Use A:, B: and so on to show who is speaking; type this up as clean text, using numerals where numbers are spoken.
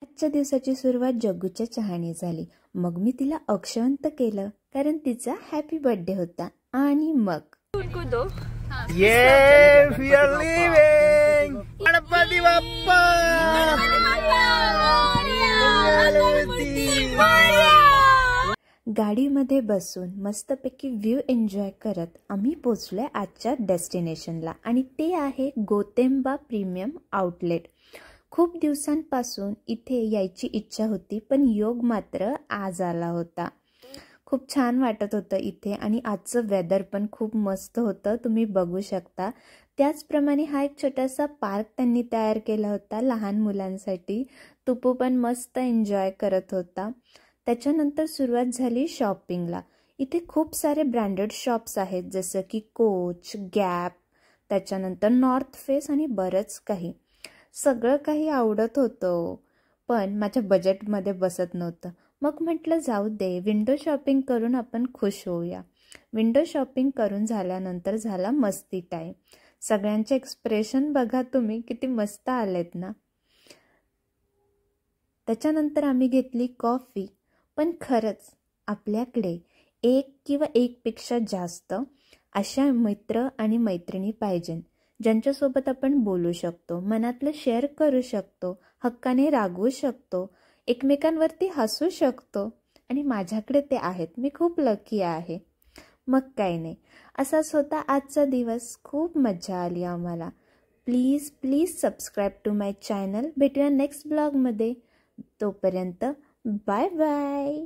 A: आजच्या दिवसाची सुरुवात जग्गूच्या चहाने झाली। मग मी तिला अक्षवंत केलं कारण तिचा हॅपी बर्थडे होता। आणि मग
B: गणपती बाप्पा
A: गाडीमध्ये बसून मस्तपैकी व्ह्यू एन्जॉय करत आम्ही पोचलोय आजच्या डेस्टिनेशनला आणि ते आहे गोतेंबा प्रीमियम आउटलेट। खूप दिवसांपासून इथे यायची इच्छा होती पण योग मात्र आज आला होता। खूप छान वाटत होतं इथे आणि आजचं वेदर पण खूप मस्त होतं, तुम्ही बघू शकता। त्याचप्रमाणे हा एक छोटासा पार्क त्यांनी तयार केला होता लहान मुलांसाठी। तुपू पण मस्त एन्जॉय करत होता। त्याच्यानंतर सुरुवात झाली शॉपिंगला। इथे खूप सारे ब्रँडेड शॉप्स आहेत जसं की कोच, गॅप, त्याच्यानंतर नॉर्थ फेस आणि बरंच काही। सगळं काही आवडत होतं पण माझ्या बजेटमध्ये बसत नव्हतं। मग म्हटलं जाऊ दे, विंडो शॉपिंग करून आपण खुश होऊया। विंडो शॉपिंग करून झाल्यानंतर झाला मस्ती टाईम। सगळ्यांचे एक्सप्रेशन बघा तुम्ही, किती मस्त आलेत ना। त्याच्यानंतर आम्ही घेतली कॉफी। पण खरंच आपल्याकडे एक किंवा एकपेक्षा जास्त अशा मित्र आणि मैत्रिणी पाहिजे ज्यांच्यासोबत आपण बोलू शकतो, मनातलं शेअर करू शकतो, हक्काने रागवू शकतो, एकमेकांवरती हसू शकतो। आणि माझ्याकडे ते आहेत, मी खूप लकी आहे। मग काही नाही, असाच होता आजचा दिवस। खूप मजा आली आम्हाला। Please please subscribe to my channel. भेटूया नेक्स्ट ब्लॉगमध्ये। तोपर्यंत बाय बाय।